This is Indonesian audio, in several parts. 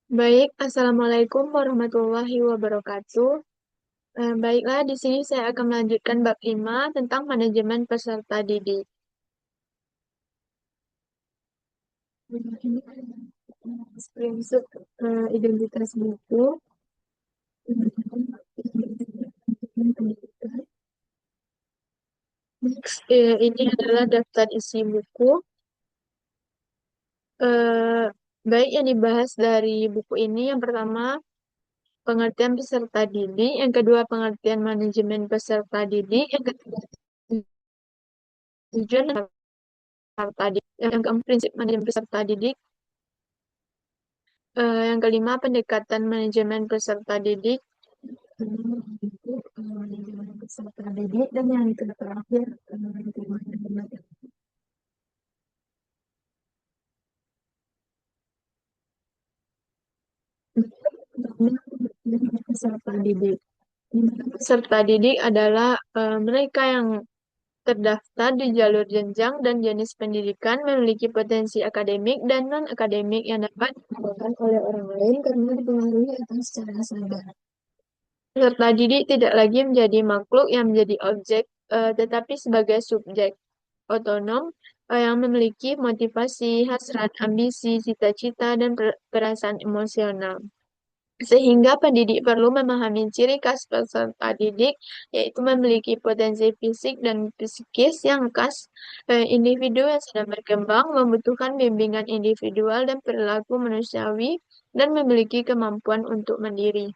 Baik, Assalamualaikum warahmatullahi wabarakatuh. Baiklah, di sini saya akan melanjutkan bab 5 tentang manajemen peserta didik. Ini adalah prinsip identitas buku. Next, ini adalah daftar isi buku. Eh, Baik yang dibahas dari buku ini, yang pertama pengertian peserta didik, yang kedua pengertian manajemen peserta didik, yang ketiga tujuan peserta didik, yang keempat prinsip manajemen peserta didik. Yang kelima, pendekatan manajemen peserta didik. Itu manajemen peserta didik. Dan yang terakhir, manajemen peserta didik. Peserta didik adalah mereka yang terdaftar di jalur jenjang dan jenis pendidikan memiliki potensi akademik dan non-akademik yang dapat dilakukan oleh orang lain karena dipengaruhi atau secara sadar. Peserta didik tidak lagi menjadi makhluk yang menjadi objek, tetapi sebagai subjek otonom yang memiliki motivasi, hasrat, ambisi, cita-cita, dan perasaan emosional. Sehingga pendidik perlu memahami ciri khas peserta didik, yaitu memiliki potensi fisik dan psikis yang khas. Individu yang sedang berkembang membutuhkan bimbingan individual dan perilaku manusiawi dan memiliki kemampuan untuk mandiri.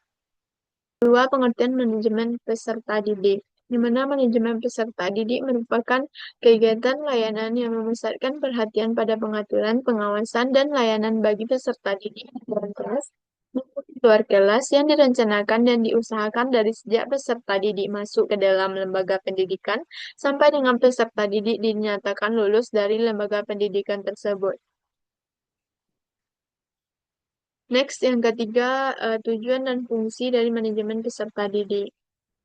Kedua, pengertian manajemen peserta didik, di mana manajemen peserta didik merupakan kegiatan layanan yang memusatkan perhatian pada pengaturan, pengawasan, dan layanan bagi peserta didik di dalam kelas maupun di luar kelas yang direncanakan dan diusahakan dari sejak peserta didik masuk ke dalam lembaga pendidikan sampai dengan peserta didik dinyatakan lulus dari lembaga pendidikan tersebut. Next, yang ketiga, tujuan dan fungsi dari manajemen peserta didik,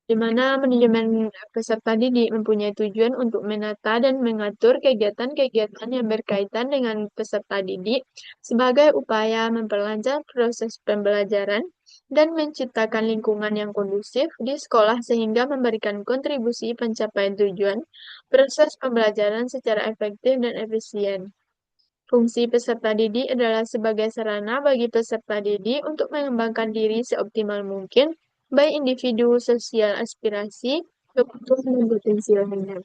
di mana manajemen peserta didik mempunyai tujuan untuk menata dan mengatur kegiatan-kegiatan yang berkaitan dengan peserta didik sebagai upaya memperlancar proses pembelajaran dan menciptakan lingkungan yang kondusif di sekolah sehingga memberikan kontribusi pencapaian tujuan proses pembelajaran secara efektif dan efisien. Fungsi peserta didik adalah sebagai sarana bagi peserta didik untuk mengembangkan diri seoptimal mungkin, baik individu, sosial, aspirasi, kebutuhan, dan potensi lainnya.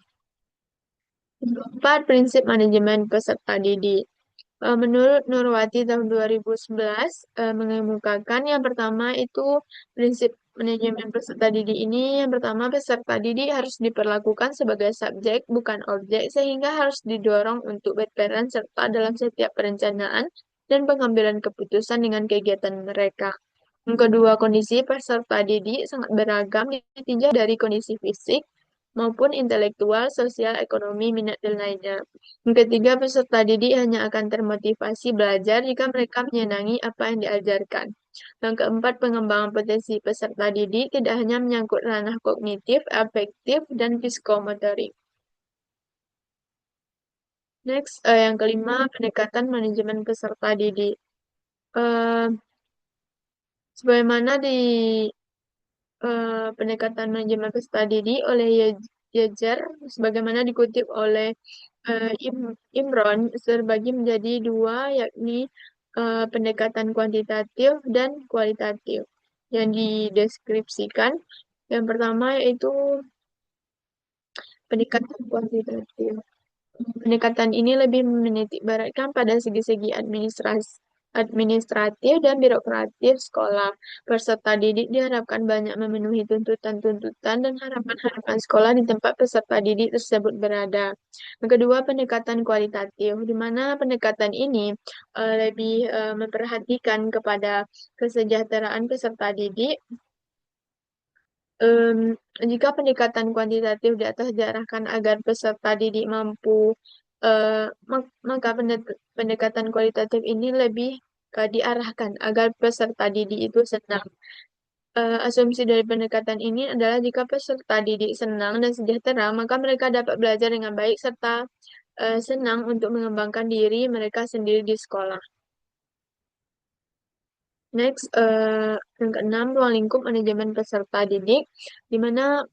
Empat, prinsip manajemen peserta didik. Menurut Nurwati tahun 2011, mengemukakan yang pertama itu prinsip manajemen peserta didik ini. Yang pertama, peserta didik harus diperlakukan sebagai subjek, bukan objek, sehingga harus didorong untuk berperan serta dalam setiap perencanaan dan pengambilan keputusan dengan kegiatan mereka. Yang kedua, kondisi peserta didik sangat beragam ditinjau dari kondisi fisik maupun intelektual, sosial, ekonomi, minat, dan lainnya. Yang ketiga, peserta didik hanya akan termotivasi belajar jika mereka menyenangi apa yang diajarkan. Yang keempat, pengembangan potensi peserta didik tidak hanya menyangkut ranah kognitif, afektif, dan psikomotorik. Next, yang kelima, pendekatan manajemen peserta didik. Eh, Sebagaimana di pendekatan manajemen peserta didik oleh Yeager, sebagaimana dikutip oleh Imron, terbagi menjadi dua, yakni pendekatan kuantitatif dan kualitatif yang dideskripsikan. Yang pertama yaitu pendekatan kuantitatif. Pendekatan ini lebih menitik beratkan pada segi-segi administratif dan birokratif sekolah. Peserta didik diharapkan banyak memenuhi tuntutan-tuntutan dan harapan-harapan sekolah di tempat peserta didik tersebut berada. Yang kedua, pendekatan kualitatif, di mana pendekatan ini lebih memperhatikan kepada kesejahteraan peserta didik. Em, Jika pendekatan kuantitatif di atas diarahkan agar peserta didik mampu, maka pendekatan kualitatif ini lebih diarahkan agar peserta didik itu senang. Asumsi dari pendekatan ini adalah jika peserta didik senang dan sejahtera, maka mereka dapat belajar dengan baik serta senang untuk mengembangkan diri mereka sendiri di sekolah. Next, yang keenam, ruang lingkup manajemen peserta didik, di mana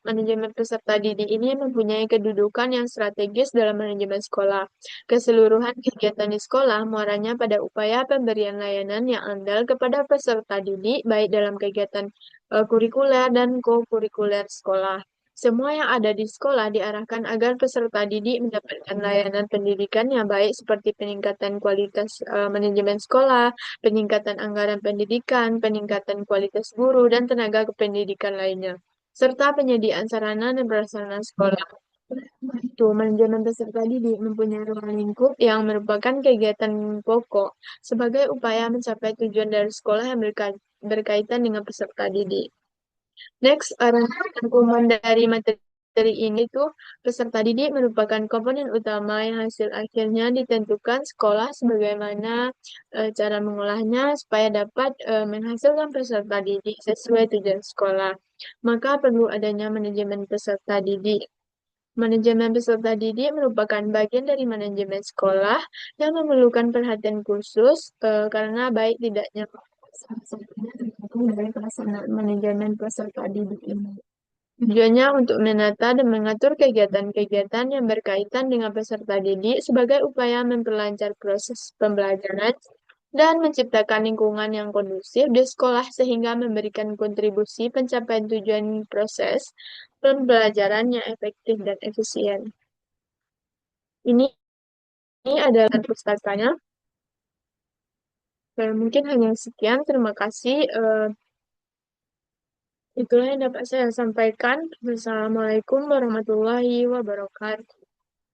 manajemen peserta didik ini mempunyai kedudukan yang strategis dalam manajemen sekolah. Keseluruhan kegiatan di sekolah muaranya pada upaya pemberian layanan yang andal kepada peserta didik, baik dalam kegiatan kurikuler dan co-kurikuler sekolah. Semua yang ada di sekolah diarahkan agar peserta didik mendapatkan layanan pendidikan yang baik seperti peningkatan kualitas manajemen sekolah, peningkatan anggaran pendidikan, peningkatan kualitas guru, dan tenaga kependidikan lainnya, serta penyediaan sarana dan prasarana sekolah. Itu, manajemen peserta didik mempunyai ruang lingkup yang merupakan kegiatan pokok sebagai upaya mencapai tujuan dari sekolah yang berkaitan dengan peserta didik. Next, rangkuman dari materi ini tuh peserta didik merupakan komponen utama yang hasil akhirnya ditentukan sekolah sebagaimana cara mengolahnya supaya dapat menghasilkan peserta didik sesuai tujuan sekolah. Maka perlu adanya manajemen peserta didik. Manajemen peserta didik merupakan bagian dari manajemen sekolah yang memerlukan perhatian khusus karena baik tidaknya salah satunya tergantung dari pelaksanaan manajemen peserta didik ini. Tujuannya untuk menata dan mengatur kegiatan-kegiatan yang berkaitan dengan peserta didik sebagai upaya memperlancar proses pembelajaran dan menciptakan lingkungan yang kondusif di sekolah sehingga memberikan kontribusi pencapaian tujuan proses pembelajaran yang efektif dan efisien. Ini adalah pustakanya. Mungkin hanya sekian. Terima kasih. Itulah yang dapat saya sampaikan. Wassalamualaikum warahmatullahi wabarakatuh.